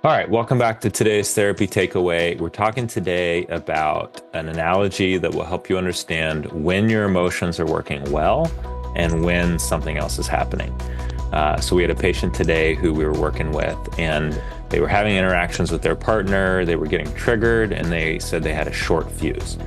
All right, welcome back to today's therapy takeaway. We're talking today about an analogy that will help you understand when your emotions are working well and when something else is happening. So we had a patient today who we were working with, and they were having interactions with their partner. They were getting triggered, and they said they had a short fuse.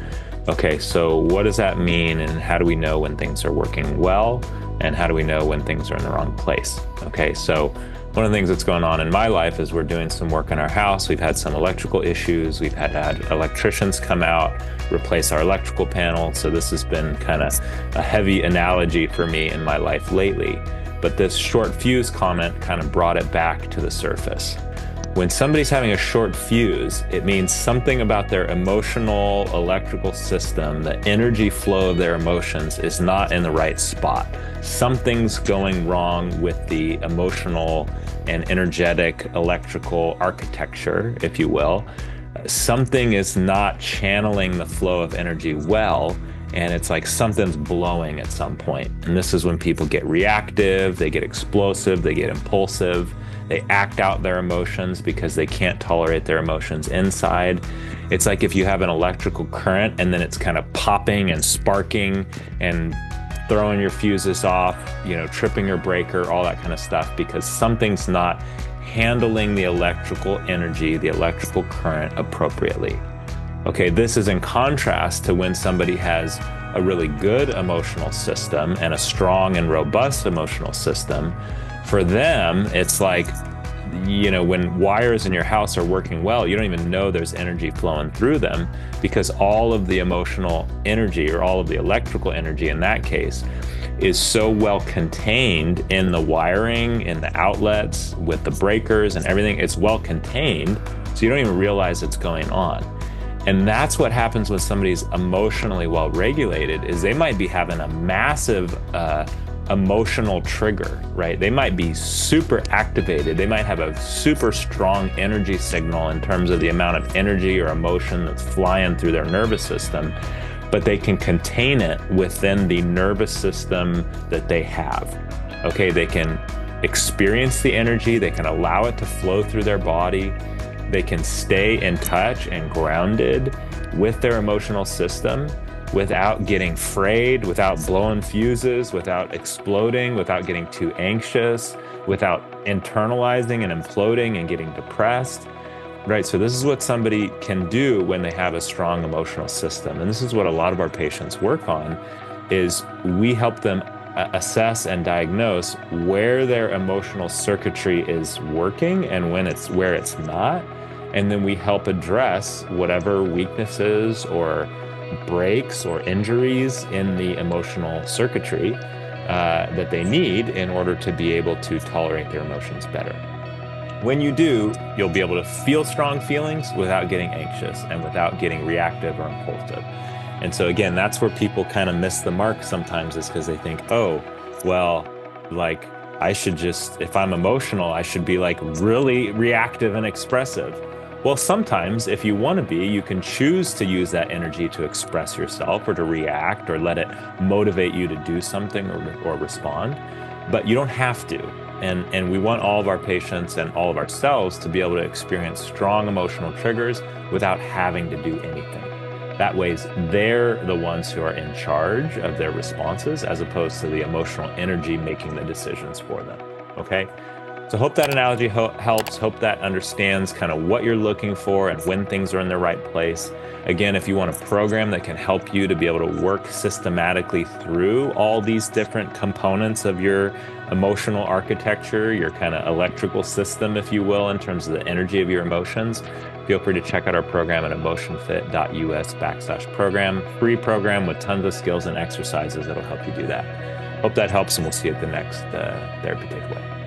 Okay, so what does that mean, and how do we know when things are working well, and how do we know when things are in the wrong place? Okay, so one of the things that's going on in my life is we're doing some work in our house. We've had some electrical issues. We've had electricians come out, replace our electrical panel. So this has been kind of a heavy analogy for me in my life lately. But this short fuse comment kind of brought it back to the surface. When somebody's having a short fuse, it means something about their emotional electrical system, the energy flow of their emotions is not in the right spot. Something's going wrong with the emotional and energetic electrical architecture, if you will. Something is not channeling the flow of energy well, and it's like something's blowing at some point. And this is when people get reactive, they get explosive, they get impulsive. They act out their emotions because they can't tolerate their emotions inside. It's like if you have an electrical current and then it's kind of popping and sparking and throwing your fuses off, tripping your breaker, all that kind of stuff, because something's not handling the electrical energy, the electrical current appropriately. Okay, this is in contrast to when somebody has a really good emotional system and a strong and robust emotional system. For them, it's like, when wires in your house are working well, you don't even know there's energy flowing through them because all of the emotional energy, or all of the electrical energy in that case, is so well contained in the wiring, in the outlets, with the breakers and everything. It's well contained, so you don't even realize it's going on. And that's what happens when somebody's emotionally well regulated, is they might be having a massive emotional trigger, right? They might be super activated. They might have a super strong energy signal in terms of the amount of energy or emotion that's flying through their nervous system, but they can contain it within the nervous system that they have. Okay, they can experience the energy, they can allow it to flow through their body, they can stay in touch and grounded with their emotional system without getting frayed, without blowing fuses, without exploding, without getting too anxious, without internalizing and imploding and getting depressed, right? So this is what somebody can do when they have a strong emotional system. And this is what a lot of our patients work on, is we help them assess and diagnose where their emotional circuitry is working and where it's not. And then we help address whatever weaknesses or breaks or injuries in the emotional circuitry that they need in order to be able to tolerate their emotions better. When you do, you'll be able to feel strong feelings without getting anxious and without getting reactive or impulsive. And so again, that's where people kind of miss the mark sometimes, is because they think, oh, well, like I should just, if I'm emotional, I should be like really reactive and expressive. Well, sometimes if you want to be, you can choose to use that energy to express yourself or to react or let it motivate you to do something or respond, but you don't have to. And we want all of our patients and all of ourselves to be able to experience strong emotional triggers without having to do anything. That way, they're the ones who are in charge of their responses as opposed to the emotional energy making the decisions for them. Okay? So hope that analogy helps. Hope that understands kind of what you're looking for and when things are in the right place. Again, if you want a program that can help you to be able to work systematically through all these different components of your emotional architecture, your kind of electrical system, if you will, in terms of the energy of your emotions, feel free to check out our program at emotionfit.us/program. Free program with tons of skills and exercises that'll help you do that. Hope that helps, and we'll see you at the next therapy takeaway.